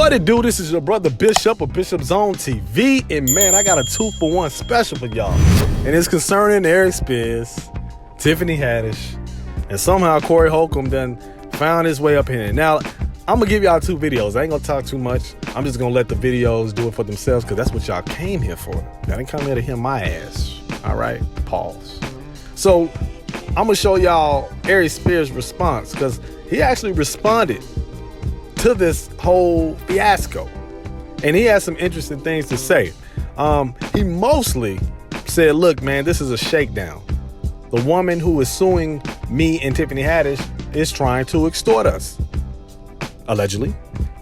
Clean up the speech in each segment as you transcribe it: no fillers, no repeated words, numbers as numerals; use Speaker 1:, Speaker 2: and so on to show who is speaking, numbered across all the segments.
Speaker 1: What it do? This is your brother Bishop of Bishop Zone TV, and man, I got a 2-for-1 special for y'all, and it's concerning Aries Spears, Tiffany Haddish, and somehow Corey Holcomb done found his way up in it. Now, I'm gonna give y'all 2 videos. I ain't gonna talk too much. I'm just gonna let the videos do it for themselves because that's what y'all came here for. Y'all didn't come here to hear my ass. All right, pause. So I'm gonna show y'all Aries Spears' response because he actually responded to this whole fiasco, and he has some interesting things to say. He mostly said, look, man, this is a shakedown. The woman who is suing me and Tiffany Haddish is trying to extort us, allegedly.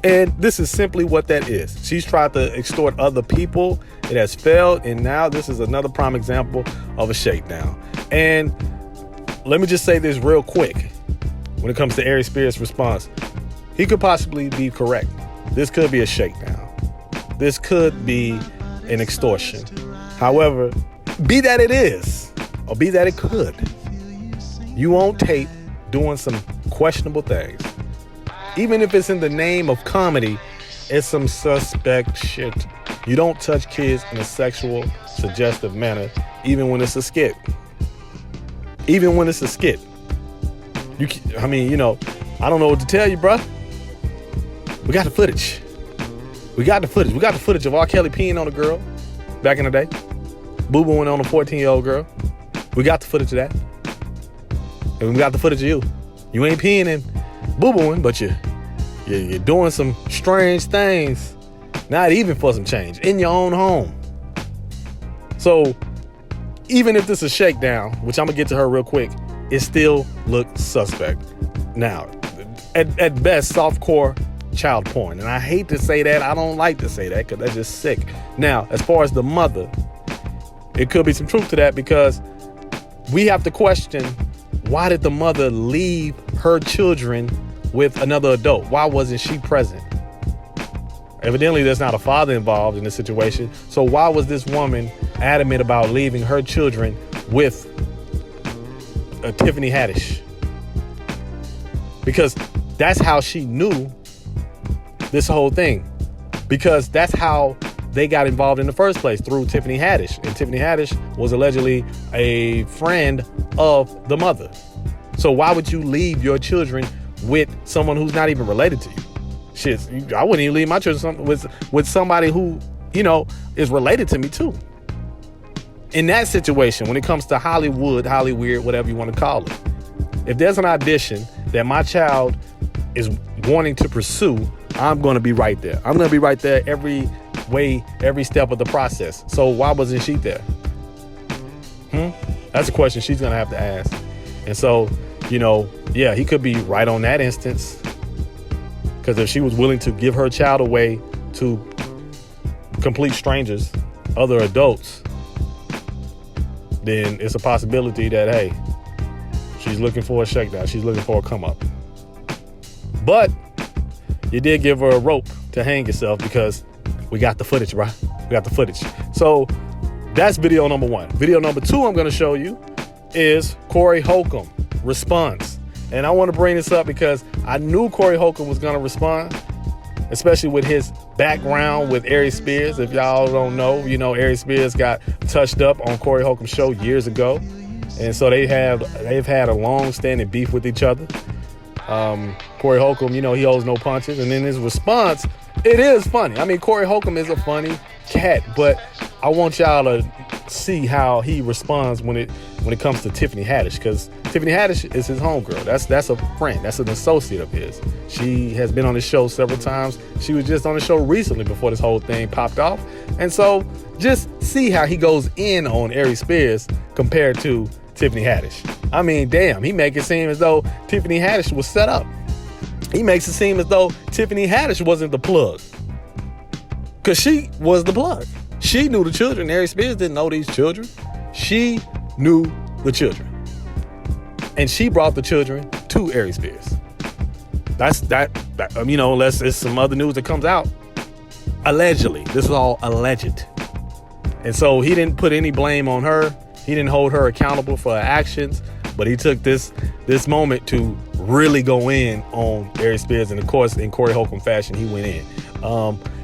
Speaker 1: And this is simply what that is. She's tried to extort other people. It has failed. And now this is another prime example of a shakedown. And let me just say this real quick. When it comes to Aries Spears' response, he could possibly be correct. This could be a shakedown. This could be an extortion. However, be that it is, or be that it could, you on tape doing some questionable things. Even if it's in the name of comedy, it's some suspect shit. You don't touch kids in a sexual, suggestive manner, even when it's a skit. Even when it's a skit. I don't know what to tell you, bruh. We got the footage. We got the footage of R. Kelly peeing on a girl back in the day. Boo-booing on a 14-year-old girl. We got the footage of that. And we got the footage of you. You ain't peeing and boo-booing, but you're doing some strange things, not even for some change, in your own home. So even if this is a shakedown, which I'm going to get to her real quick, it still looks suspect. Now, at best, softcore child porn. And I hate to say that. I don't like to say that because that's just sick. Now, as far as the mother, it could be some truth to that because we have to question, why did the mother leave her children with another adult? Why wasn't she present? Evidently, there's not a father involved in this situation. So why was this woman adamant about leaving her children with Tiffany Haddish? Because that's how she knew this whole thing, because that's how they got involved in the first place, through Tiffany Haddish. And Tiffany Haddish was allegedly a friend of the mother. So why would you leave your children with someone who's not even related to you? Shit, I wouldn't even leave my children with somebody who, is related to me too. In that situation, when it comes to Hollywood, Hollyweird, whatever you want to call it, if there's an audition that my child is wanting to pursue, I'm going to be right there. I'm going to be right there every step of the process. So why wasn't she there? That's a question she's going to have to ask. And so, he could be right on that instance. Because if she was willing to give her child away to complete strangers, other adults, then it's a possibility that, hey, she's looking for a shakedown. She's looking for a come up. But you did give her a rope to hang yourself because we got the footage, bro. We got the footage. So that's video number 1. Video number 2 I'm going to show you is Corey Holcomb response. And I want to bring this up because I knew Corey Holcomb was going to respond, especially with his background with Aries Spears. If y'all don't know, Aries Spears got touched up on Corey Holcomb's show years ago. And so they've had a long-standing beef with each other. Corey Holcomb, he holds no punches. And then his response, it is funny. I mean, Corey Holcomb is a funny cat, but I want y'all to see how he responds when it comes to Tiffany Haddish, because Tiffany Haddish is his homegirl. That's a friend. That's an associate of his. She has been on the show several times. She was just on the show recently before this whole thing popped off. And so just see how he goes in on Aries Spears compared to Tiffany Haddish. I mean, damn, he make it seem as though Tiffany Haddish was set up. He makes it seem as though Tiffany Haddish wasn't the plug, because she was the plug. She knew the children. Aries Spears didn't know these children. She knew the children, and she brought the children to Aries Spears. That's unless it's some other news that comes out. Allegedly, this is all alleged, and so he didn't put any blame on her. He didn't hold her accountable for her actions, but he took this moment to really go in on Aries Spears, and of course, in Corey Holcomb fashion, he went in.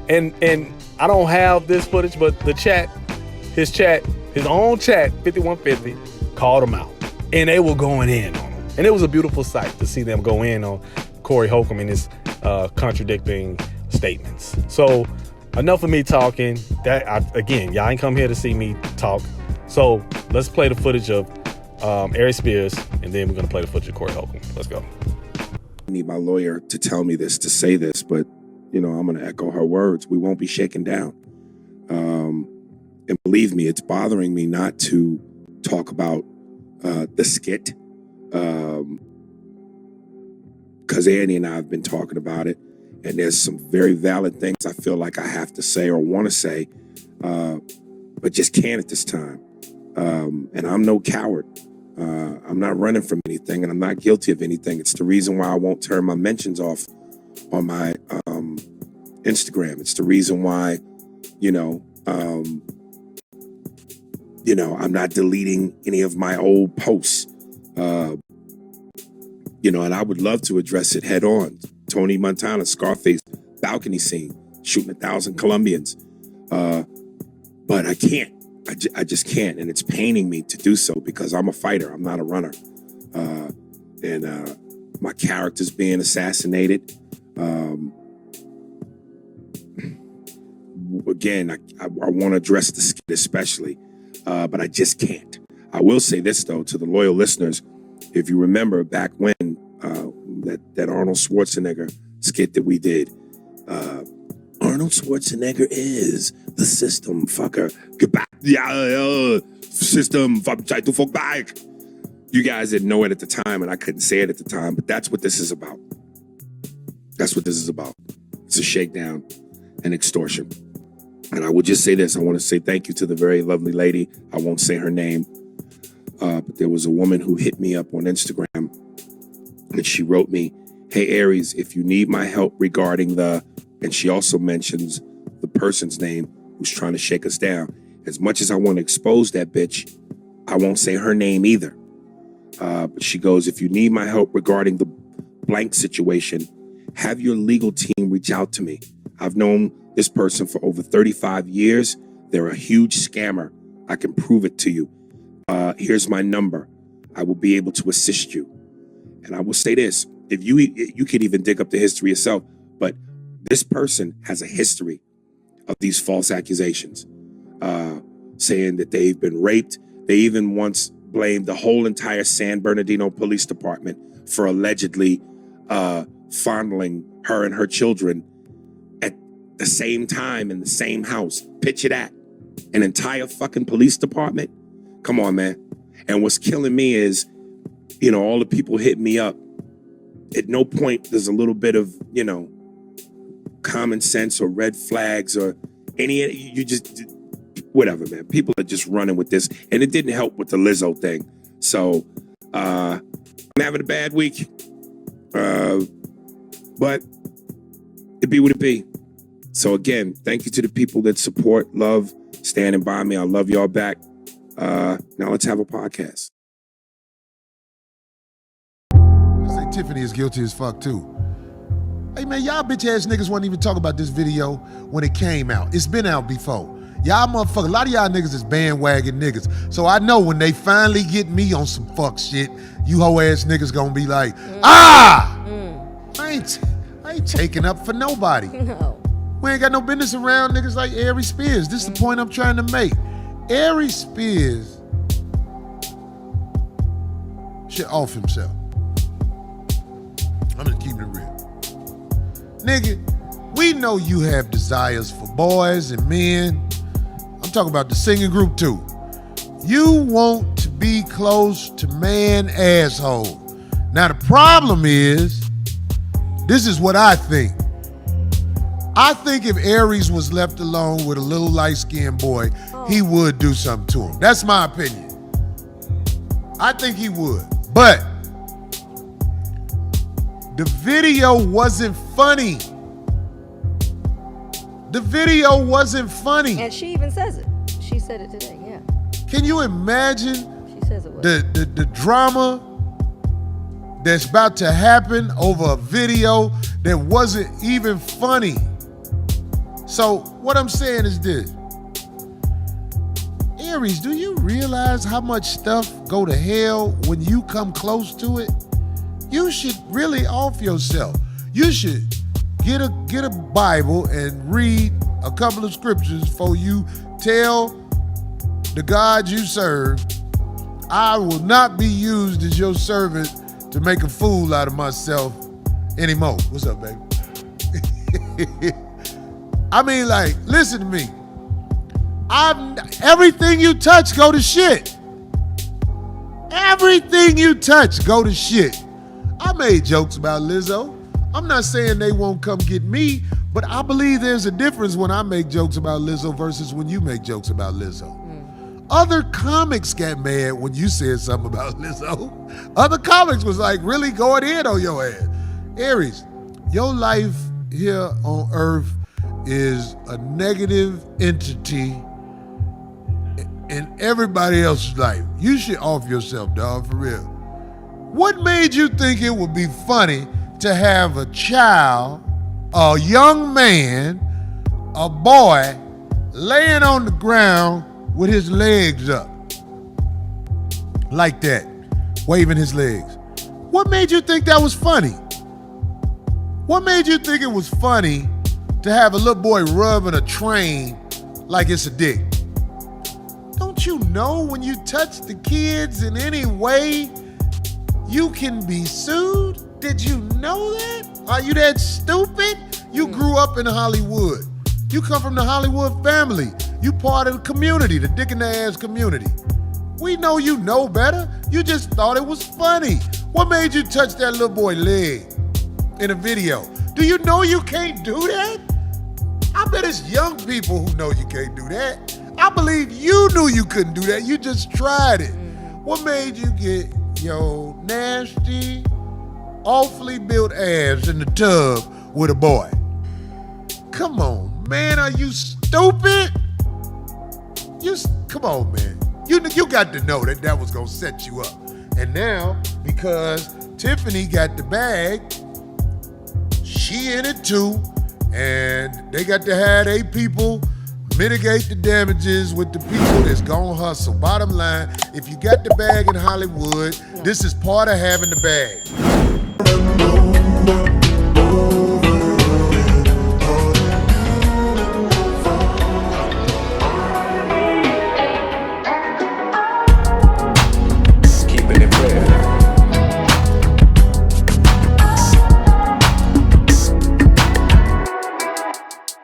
Speaker 1: And I don't have this footage, but his own chat, 5150, called him out, and they were going in on him, and it was a beautiful sight to see them go in on Corey Holcomb and his contradicting statements. So enough of me talking. Again, y'all ain't come here to see me talk. So let's play the footage of Aries Spears, and then we're gonna play the footage of Corey Holcomb. Let's go.
Speaker 2: I need my lawyer to tell me this, to say this, but I'm gonna echo her words. We won't be shaken down. And believe me, it's bothering me not to talk about the skit, because Annie and I have been talking about it, and there's some very valid things I feel like I have to say or want to say, but just can't at this time. And I'm no coward. I'm not running from anything, and I'm not guilty of anything. It's the reason why I won't turn my mentions off on my Instagram. It's the reason why, I'm not deleting any of my old posts. And I would love to address it head on. Tony Montana, Scarface, balcony scene, shooting 1,000 Colombians. But I can't. I just can't, and it's paining me to do so because I'm a fighter. I'm not a runner, and my character's being assassinated. Again, I want to address the skit especially, but I just can't. I will say this though to the loyal listeners: if you remember back when that Arnold Schwarzenegger skit that we did. Arnold Schwarzenegger is the system, fucker. Goodbye. Yeah, system, try to fuck back. You guys didn't know it at the time, and I couldn't say it at the time, but that's what this is about. That's what this is about. It's a shakedown and extortion. And I will just say this. I want to say thank you to the very lovely lady. I won't say her name, but there was a woman who hit me up on Instagram, and she wrote me, "Hey, Aries, if you need my help regarding the..." And she also mentions the person's name who's trying to shake us down. As much as I want to expose that bitch, I won't say her name either. But she goes, "If you need my help regarding the blank situation, have your legal team reach out to me. I've known this person for over 35 years. They're a huge scammer. I can prove it to you. Here's my number. I will be able to assist you." And I will say this, if you could even dig up the history yourself, but this person has a history of these false accusations, saying that they've been raped. They even once blamed the whole entire San Bernardino Police Department for allegedly fondling her and her children at the same time in the same house. Picture that. An entire fucking police department. Come on, man. And what's killing me is, all the people hit me up. At no point there's a little bit of, common sense or red flags or you just, whatever, man. People are just running with this, and it didn't help with the Lizzo thing. So I'm having a bad week, but it be what it be. So again, thank you to the people that support, love, standing by me. I love y'all back. Now let's have a podcast.
Speaker 3: I say Tiffany is guilty as fuck too. Hey man, y'all bitch ass niggas wasn't even talking about this video when it came out. It's been out before. Y'all motherfuckers, a lot of y'all niggas is bandwagon niggas. So I know when they finally get me on some fuck shit, you hoe ass niggas gonna be like, I ain't taking up for nobody.
Speaker 4: No.
Speaker 3: We ain't got no business around niggas like Aries Spears. This is the point I'm trying to make. Aries Spears should off himself. I'm just keeping it real. Nigga, we know you have desires for boys and men. I'm talking about the singing group too. You want to be close to man asshole. Now the problem is, this is what I think. I think if Aries was left alone with a little light-skinned boy, he would do something to him. That's my opinion. I think he would. But the video wasn't funny. The video wasn't funny.
Speaker 4: And she even says it. She said it today, yeah.
Speaker 3: Can you imagine
Speaker 4: She says it was.
Speaker 3: the drama that's about to happen over a video that wasn't even funny. So what I'm saying is this. Aries, do you realize how much stuff go to hell when you come close to it? You should really off yourself. You should get a Bible and read a couple of scriptures before you tell the God you serve, I will not be used as your servant to make a fool out of myself anymore. What's up, baby? I mean, like, listen to me. Everything you touch go to shit. Everything you touch go to shit. I made jokes about Lizzo. I'm not saying they won't come get me, but I believe there's a difference when I make jokes about Lizzo versus when you make jokes about Lizzo. Other comics got mad when you said something about Lizzo. Other comics was like really going in on your ass. Aries, your life here on Earth is a negative entity in everybody else's life. You should off yourself, dog, for real. What made you think it would be funny to have a child, a young man, a boy, laying on the ground with his legs up? Like that, waving his legs. What made you think that was funny? What made you think it was funny to have a little boy rubbing a train like it's a dick? Don't you know when you touch the kids in any way, you can be sued? Did you know that? Are you that stupid? You grew up in Hollywood. You come from the Hollywood family. You part of the community, the dick in the ass community. We know you know better. You just thought it was funny. What made you touch that little boy's leg in a video? Do you know you can't do that? I bet it's young people who know you can't do that. I believe you knew you couldn't do that. You just tried it. What made you get your nasty, awfully built ass in the tub with a boy? Come on, man, are you stupid? Come on, man. You got to know that was gonna set you up. And now, because Tiffany got the bag, she in it too, and they got to have their people mitigate the damages with the people that's gonna hustle. Bottom line, if you got the bag in Hollywood, this is part of having the bag.